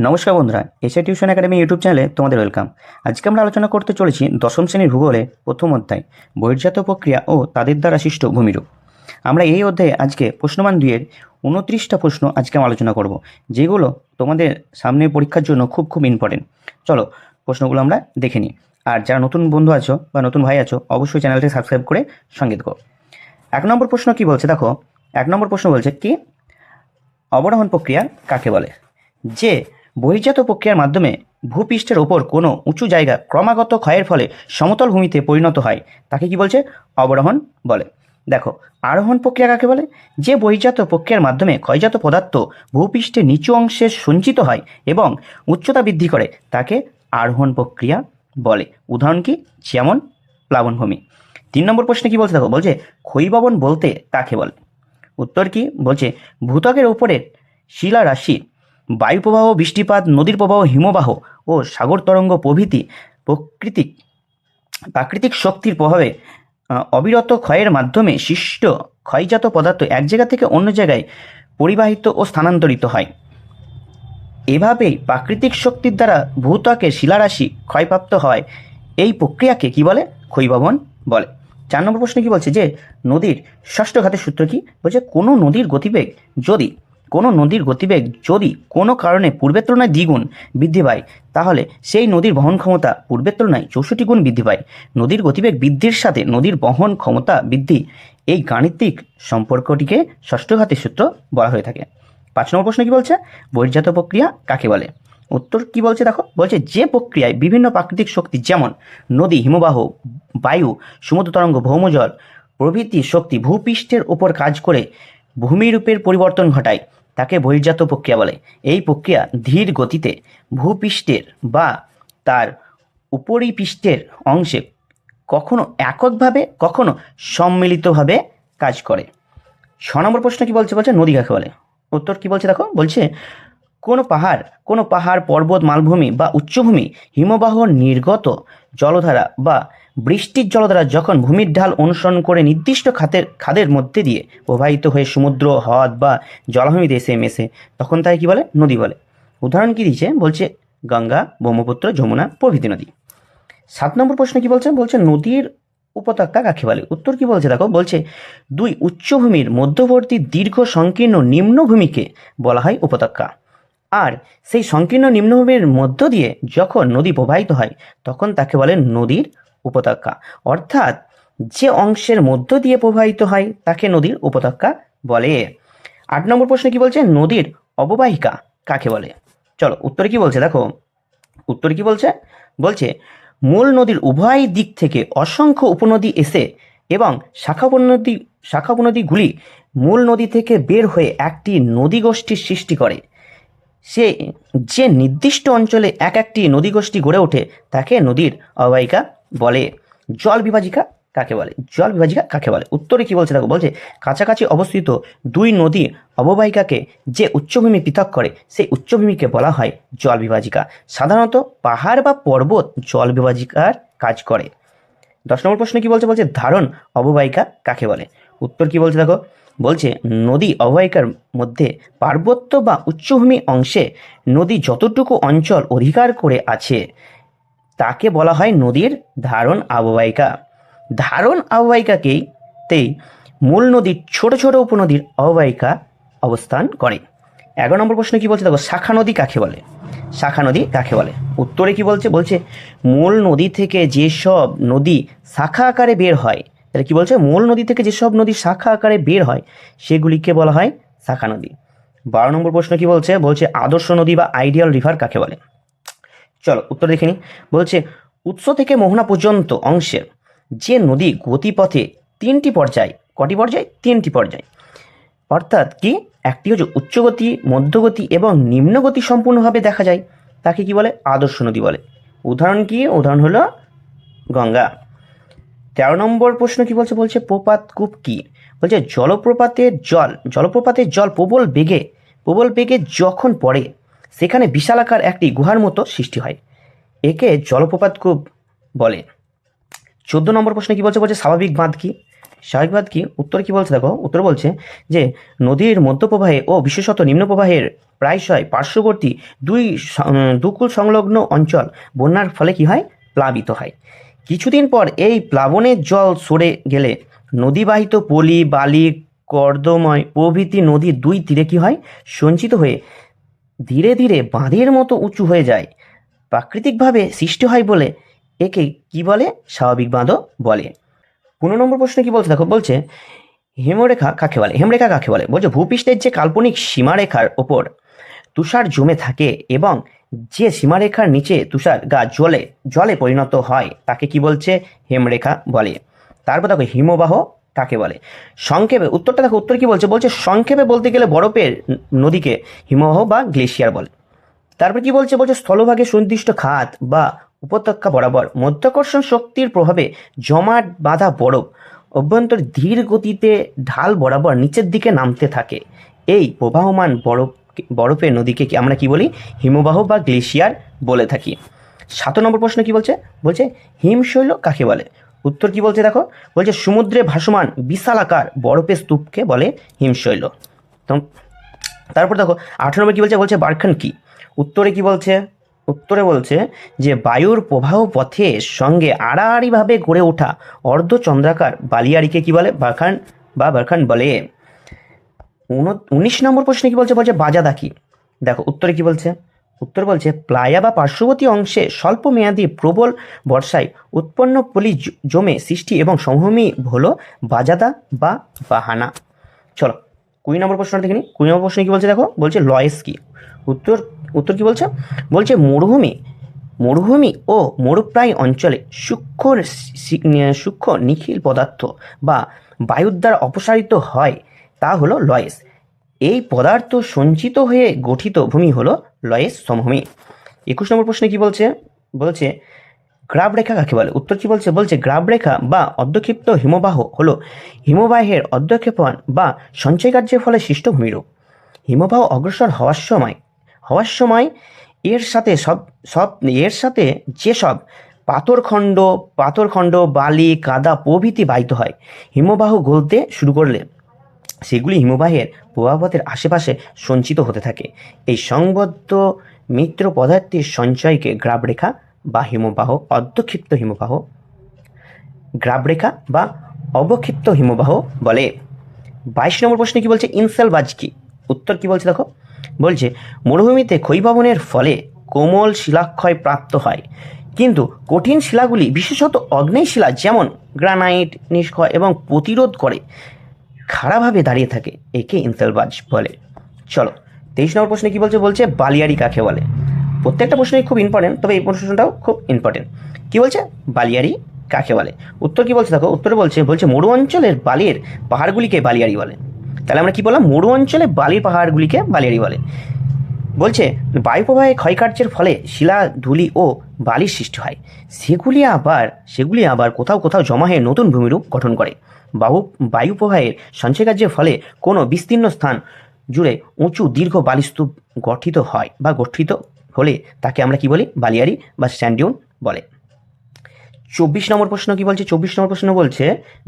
নমস্কার বন্ধুরা, SA tuition academy YouTube চ্যানেলে তোমাদের ওয়েলকাম। আজকে আমরা আলোচনা করতে চলেছি দশম শ্রেণীর ভূগোলে প্রথম অধ্যায় বহির্জাত প্রক্রিয়া ও তাদের দ্বারা সৃষ্ট ভূমিরূপ। আমরা এই অধ্যায়ে আজকে প্রশ্নমান 2-এর 29টা প্রশ্ন আজকে আমরা আলোচনা করব, যেগুলো তোমাদের সামনে পরীক্ষার জন্য খুব ইম্পর্টেন্ট। চলো প্রশ্নগুলো আমরা দেখে নিই। আর যারা নতুন বন্ধু আছো বা নতুন ভাই আছো, অবশ্যই চ্যানেলটি সাবস্ক্রাইব করে সঙ্গে থেকো। 1 নম্বর প্রশ্ন কি বলছে দেখো। 1 নম্বর প্রশ্ন বলছে কি অবরোহণ প্রক্রিয়া কাকে বলে? যে বহির্জাত প্রক্রিয়ার মাধ্যমে ভূপৃষ্ঠের ওপর কোনো উঁচু জায়গা ক্রমাগত ক্ষয়ের ফলে সমতল ভূমিতে পরিণত হয় তাকে কি বলছে? অবরোহণ বলে। দেখো, আরোহণ প্রক্রিয়া কাকে বলে? যে বহির্জাত প্রক্রিয়ার মাধ্যমে ক্ষয়জাত পদার্থ ভূপৃষ্ঠের নিচু অংশে সঞ্চিত হয় এবং উচ্চতা বৃদ্ধি করে তাকে আরোহণ প্রক্রিয়া বলে। উদাহরণ কি? যেমন প্লাবনভূমি। 3 নম্বর প্রশ্নে কি বলছে দেখো, বলছে ক্ষয়ীভবন বলতে কাকে বলে? উত্তর কি? বলছে ভূত্বকের উপরের শিলারাশি, বায়ু প্রবাহ, বৃষ্টিপাত, নদীর প্রবাহ, হিমবাহ ও সাগর তরঙ্গ প্রভৃতি প্রাকৃতিক শক্তির প্রভাবে অবিরত ক্ষয়ের মাধ্যমে সৃষ্ট ক্ষয়জাত পদার্থ এক জায়গা থেকে অন্য জায়গায় পরিবাহিত ও স্থানান্তরিত হয়। এভাবেই প্রাকৃতিক শক্তির দ্বারা ভূত্বকের শিলারাশি ক্ষয়প্রাপ্ত হয়। এই প্রক্রিয়াকে কি বলে? ক্ষয়ীভবন বলে। 4 নম্বর প্রশ্নে কি বলছে, যে নদীর ষষ্ঠ ঘাতের সূত্র কি? বলছে কোনো নদীর গতিবেগ যদি কোনো কারণে পূর্বের তুলনায় দ্বিগুণ বৃদ্ধি পায়, তাহলে সেই নদীর বহন ক্ষমতা পূর্বের তুলনায় 64 গুণ বৃদ্ধি পায়। নদীর গতিবেগ বৃদ্ধির সাথে নদীর বহন ক্ষমতা বৃদ্ধি, এই গাণিতিক সম্পর্কটিকে ষষ্ঠ ঘাতের সূত্র বলা হয়ে থাকে। 5 নম্বর প্রশ্ন কি বলছে, বহির্জাত প্রক্রিয়া কাকে বলে? উত্তর কি বলছে দেখো, বলছে যে প্রক্রিয়ায় বিভিন্ন প্রাকৃতিক শক্তি যেমন নদী, হিমবাহ, বায়ু, সমুদ্র তরঙ্গ, ভৌমজল প্রভৃতি শক্তি ভূপৃষ্ঠের ওপর কাজ করে ভূমিরূপের পরিবর্তন ঘটায় তাকে বহির্জাত প্রক্রিয়া বলে। এই প্রক্রিয়া ধীর গতিতে ভূপৃষ্ঠের বা তার উপরিপৃষ্ঠের অংশে কখনো এককভাবে কখনো সম্মিলিতভাবে কাজ করে। 6 নম্বর প্রশ্ন কি বলছে, বলছে নদী কাকে বলে? উত্তর কি বলছে দেখো, বলছে কোনো পাহাড়, পর্বত, মালভূমি বা উচ্চভূমি হিমবাহ নির্গত জলধারা বা বৃষ্টির জলধারা যখন ভূমির ঢাল অনুসরণ করে নির্দিষ্ট খাদের মধ্যে দিয়ে প্রবাহিত হয়ে সমুদ্র, হ্রদ বা জলাভূমিতে এসে মেশে, তখন তাকে কি বলে? নদী বলে। উদাহরণ কি দিয়েছে? বলছে গঙ্গা, ব্রহ্মপুত্র, যমুনা প্রভৃতি নদী। 7 নম্বর প্রশ্ন কি বলছে, বলছে নদীর উপত্যকা কাকে বলে? উত্তর কি বলছে দেখো, বলছে দুই উচ্চভূমির মধ্যবর্তী দীর্ঘ সংকীর্ণ নিম্নভূমিকে বলা হয় উপত্যকা। আর সেই সংকীর্ণ নিম্নভূমির মধ্য দিয়ে যখন নদী প্রবাহিত হয় তখন তাকে বলে নদীর উপত্যকা। অর্থাৎ যে অংশের মধ্য দিয়ে প্রবাহিত হয় তাকে নদীর উপত্যকা বলে। 8 নম্বর প্রশ্ন কি বলছে, নদীর অববাহিকা কাকে বলে? চলো উত্তরে কি বলছে দেখো, উত্তর কি বলছে, বলছে মূল নদীর উভয় দিক থেকে অসংখ্য উপনদী এসে এবং শাখা উপনদীগুলি মূল নদী থেকে বের হয়ে একটি নদীগোষ্ঠীর সৃষ্টি করে। যে নির্দিষ্ট অঞ্চলে একটি নদীগোষ্ঠী গড়ে ওঠে তাকে নদীর অববাহিকা বলে। জল বিভাজিকা কাকে বলে? উত্তরে কি বলছে দেখো, বলছে কাছাকাছি অবস্থিত দুই নদী অববাহিকাকে যে উচ্চভূমি পৃথক করে সেই উচ্চভূমিকে বলা হয় জল বিভাজিকা। সাধারণত পাহাড় বা পর্বত জল বিভাজিকার কাজ করে। 10 নম্বর প্রশ্ন কি বলছে, বলছে ধারণ অববাহিকা কাকে বলে? উত্তর কি বলছে দেখো, বলছে নদী অববাহিকার মধ্যে পার্বত্য বা উচ্চভূমি অংশে নদী যতটুকু অঞ্চল অধিকার করে আছে তাকে বলা হয় নদীর ধারণ অববাহিকা। ধারণ অববাহিকাতেই মূল নদীর ছোট ছোট উপনদীর অববাহিকা অবস্থান করে। 11 নম্বর প্রশ্ন কি বলছে দেখো, শাখা নদী কাকে বলে? উত্তরে কি বলছে, বলছে মূল নদী থেকে যেসব নদী শাখা আকারে বের হয়, তাহলে কি বলছে, মূল নদী থেকে যেসব নদী শাখা আকারে বের হয় সেগুলিকে বলা হয় শাখা নদী। 12 নম্বর প্রশ্ন কি বলছে, বলছে আদর্শ নদী বা আইডিয়াল রিভার কাকে বলে? চলো উত্তর দেখে নিই। বলছে উৎস থেকে মোহনা পর্যন্ত অংশের যে নদী গতিপথে তিনটি পর্যায়, কটি পর্যায়? 3টি পর্যায়। অর্থাৎ কি, একটি হচ্ছে উচ্চগতি, মধ্যগতি এবং নিম্নগতি সম্পূর্ণভাবে দেখা যায় তাকে কি বলে? আদর্শ নদী বলে। উদাহরণ কি? উদাহরণ হলো গঙ্গা। 13 নম্বর প্রশ্ন কি বলছে, বলছে প্রপাত কূপ কি? বলছে জলপ্রপাতের জল প্রবল বেগে যখন পড়ে সেখানে বিশালাকার একটি গুহার মতো সৃষ্টি হয়, একে জলপ্রপাত কূপ বলে। 14 নম্বর প্রশ্ন কি বলছে, বলছে স্বাভাবিক বাঁধ কি? স্বাভাবিকবাদ কি? উত্তর কি বলছে দেখো, উত্তর বলছে যে নদীর মধ্যপ্রবাহে ও বিশেষত নিম্নপ্রবাহের প্রায়শই পার্শ্ববর্তী দুকুল সংলগ্ন অঞ্চল বন্যার ফলে কি হয়? প্লাবিত হয়। কিছুদিন পর এই প্লাবনের জল সরে গেলে নদীবাহিত পলি, বালি, কর্দময় প্রভৃতি নদীর দুই তীরে কি হয়? সঞ্চিত হয়ে ধীরে ধীরে বাঁধের মতো উঁচু হয়ে যায়। প্রাকৃতিকভাবে সৃষ্টি হয় বলে একে কি বলে? স্বাভাবিক বাঁধও বলে। 15 নম্বর প্রশ্ন কি বলছে দেখো, বলছে হিমরেখা কাকে বলে? হিমরেখা কাকে বলে? বলছে ভূপৃষ্ঠের যে কাল্পনিক সীমারেখার ওপর তুষার জমে থাকে এবং যে সীমারেখার নিচে তুষার গা জলে জলে পরিণত হয় তাকে কি বলছে? হিমরেখা বলে। তারপর দেখো হিমবাহ কাকে বলে? সংক্ষেপে উত্তরটা দেখো, উত্তর কি বলছে? বলছে সংক্ষেপে বলতে গেলে বরফের নদীকে হিমবাহ বা গ্লেশিয়ার বলে। তারপর কি বলছে? বলছে স্থলভাগে সুনির্দিষ্ট খাত বা উপত্যকা বরাবর মধ্যাকর্ষণ শক্তির প্রভাবে জমাট বাঁধা বরফ অভ্যন্তর ধীর গতিতে ঢাল বরাবর নিচের দিকে নামতে থাকে। এই প্রবাহমান বরফের নদীকে আমরা কি বলি? হিমবাহ বা গ্লেশিয়ার বলে থাকি। 7 নম্বর প্রশ্ন কি বলছে? বলছে হিমশৈল কাকে বলে? উত্তর কি বলছে দেখো, বলছে সমুদ্রে ভাসমান বিশালাকার বরফের স্তূপকে বলে হিমশৈল। তারপর দেখো 18 নম্বর কি বলছে? বলছে বারখান কি? উত্তরে কি বলছে? উত্তরে বলছে যে বায়ুর প্রবাহ পথের সঙ্গে আড়াআড়িভাবে গড়ে ওঠা অর্ধচন্দ্রাকার বালিয়াড়িকে কি বলে? বারখান বা বারখান বলে। 19 নম্বর প্রশ্নে কি বলছে? বলছে বাজাদা কি? দেখো উত্তরে কি বলছে? উত্তর বলছে প্লায়া বা পার্শ্ববর্তী অংশে স্বল্প মেয়াদী প্রবল বর্ষায় উৎপন্ন পলি জমে সৃষ্টি এবং সমভূমি হলো বাজাদা বা বাহানা। চলো 20 নম্বর প্রশ্নটা দেখে নিই। 20 নম্বর প্রশ্নে কি বলছে দেখো, বলছে লয়েস কি? উত্তর উত্তর কি বলছে? বলছে মরুভূমি ও মরুপ্রায় অঞ্চলে সূক্ষ্ম নিখিল পদার্থ বা বায়ুর দ্বারা অপসারিত হয়, তা হলো লয়েস। এই পদার্থ সঞ্চিত হয়ে গঠিত ভূমি হলো লয়েস সমভূমি। 21 নম্বর প্রশ্নে কি বলছে? বলছে গ্রাবরেখা কাকে বলে? উত্তর কি বলছে? বলছে গ্রাবরেখা বা অর্ধক্ষিপ্ত হিমবাহ হলো হিমবাহের অর্ধক্ষেপণ বা সঞ্চয় কার্যের ফলে সৃষ্ট ভূমিরূপ। হিমবাহ অগ্রসর হওয়ার সময় এর সাথে যেসব পাথরখণ্ড, বালি, কাদা প্রভৃতি বাহিত হয়, হিমবাহ গলতে শুরু করলে সেগুলি হিমবাহের প্রবাহপথের আশেপাশে সঞ্চিত হতে থাকে। এই সংবদ্ধ মিত্র পদার্থের সঞ্চয়কে গ্রাবরেখা বা গ্রাবরেখা বা অবক্ষিপ্ত হিমবাহ বলে। 22 নম্বর প্রশ্নে কি বলছে? ইনসেলবাজ কি? উত্তর কি বলছে দেখো, বলছে মরুভূমিতে ক্ষয়ভবনের ফলে কোমল শিলাক্ষয় প্রাপ্ত হয়, কিন্তু কঠিন শিলাগুলি বিশেষত অগ্নেয় শিলা যেমন গ্রানাইট নিষ্ক্ষয় এবং প্রতিরোধ করে খাড়াভাবে দাঁড়িয়ে থাকে, একে ইনসেলবাজ বলে। চলো 23 নম্বর প্রশ্নে কি বলছে? বলছে বালিয়াড়ি কাকে বলে? প্রত্যেকটা প্রশ্নই খুব ইম্পর্টেন্ট, তবে এই প্রশ্নটাও খুব ইম্পর্টেন্ট। কি বলছে? বালিয়াড়ি কাকে বলে? উত্তর কি বলছে দেখো, উত্তরে বলছে মরু অঞ্চলের বালির পাহাড়গুলিকে বালিয়াড়ি বলে। তাহলে আমরা কি বললাম? মরু অঞ্চলে বালির পাহাড়গুলিকে বালিয়াড়ি বলে। বলছে বায়ুপ্রবাহে ক্ষয়কার্যের ফলে শিলা, ধূলি ও বালির সৃষ্টি হয়, সেগুলি আবার কোথাও জমা হয়ে নতুন ভূমিরূপ গঠন করে। বায়ুপ্রবাহের সঞ্চয়কার্যের ফলে কোনো বিস্তীর্ণ স্থান জুড়ে উঁচু দীর্ঘ বালিস্তূপ গঠিত হলে তাকে আমরা কি বলি? বালিয়াড়ি বা স্যান্ড ডিউন বলে। 24 নম্বর প্রশ্ন কি বলছে? 24 নম্বর প্রশ্ন বলছে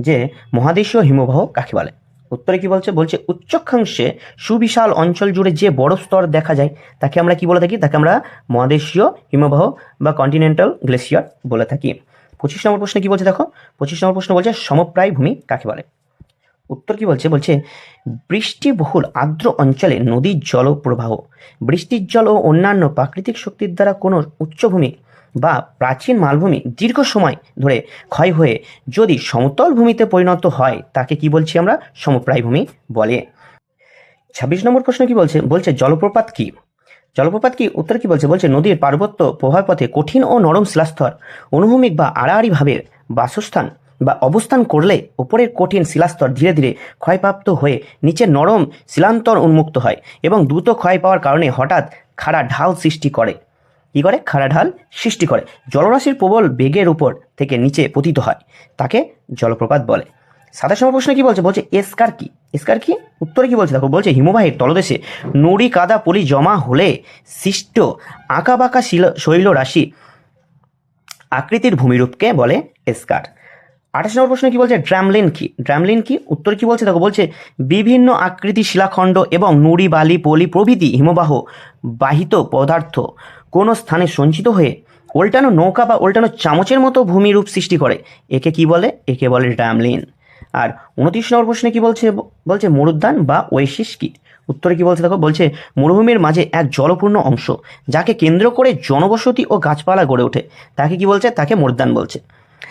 যে মহাদেশীয় হিমবাহ কাকে বলে? উত্তরে কি বলছে? বলছে উচ্চক্ষাংশে সুবিশাল অঞ্চল জুড়ে যে বড় স্তর দেখা যায় তাকে আমরা কি বলে থাকি? তাকে আমরা মহাদেশীয় হিমবাহ বা কন্টিনেন্টাল গ্লেশিয়ার বলে থাকি। 25 নম্বর প্রশ্নে কি বলছে দেখো, 25 নম্বর প্রশ্ন বলছে সমপ্রায় ভূমি কাকে বলে? উত্তর কি বলছে? বলছে বৃষ্টিবহুল আর্দ্র অঞ্চলে নদীর জলপ্রবাহ, বৃষ্টির জল ও অন্যান্য প্রাকৃতিক শক্তির দ্বারা কোনো উচ্চভূমি বা প্রাচীন মালভূমি দীর্ঘ সময় ধরে ক্ষয় হয়ে যদি সমতল ভূমিতে পরিণত হয় তাকে কি বলছি আমরা? সমপ্রায় ভূমি বলে। 26 নম্বর প্রশ্ন কি বলছে? বলছে জলপ্রপাত কি? জলপ্রপাত কি? উত্তর কি বলছে? বলছে নদীর পার্বত্য প্রবাহপথে কঠিন ও নরম শিলাস্তর অনুভূমিক বা আড়াআড়িভাবে বাসস্থান বা অবস্থান করলে উপরের কঠিন শিলাস্তর ধীরে ধীরে ক্ষয়প্রাপ্ত হয়ে নিচের নরম শিলান্তর উন্মুক্ত হয় এবং দ্রুত ক্ষয় পাওয়ার কারণে হঠাৎ খাড়া ঢাল সৃষ্টি করে। কি করে? খাড়া ঢাল সৃষ্টি করে। জলরাশির প্রবল বেগের উপর থেকে নিচে পতিত হয়, তাকে জলপ্রপাত বলে। 27 নম্বর প্রশ্ন কি বলছে? বলছে এস্কার কি? এস্কার কি? উত্তরে কি বলছে দেখো, বলছে হিমবাহের তলদেশে নুড়ি, কাদা, পলি জমা হলে সৃষ্ট আঁকাবাঁকা শৈল রাশি আকৃতির ভূমিরূপকে বলে এস্কার। 28 নম্বর প্রশ্নে কি বলছে, ড্রামলিন কি? ড্রামলিন কি? উত্তর কি বলছে দেখো, বলছে বিভিন্ন আকৃতি শিলাখণ্ড এবং নুড়ি, বালি, পলি প্রভৃতি হিমবাহ বাহিত পদার্থ কোনো স্থানে সঞ্চিত হয়ে উল্টানো নৌকা বা উল্টানো চামচের মতো ভূমিরূপ সৃষ্টি করে, একে কি বলে? একে বলে ড্রামলিন। আর 29 নম্বর প্রশ্নে কি বলছে, বলছে মরুদ্যান বা ওয়েসিস কি? উত্তরে কি বলছে দেখো, বলছে মরুভূমির মাঝে এক জলপূর্ণ অংশ যাকে কেন্দ্র করে জনবসতি ও গাছপালা গড়ে ওঠে, তাকে কি বলছে? তাকে মরুদ্যান বলছে।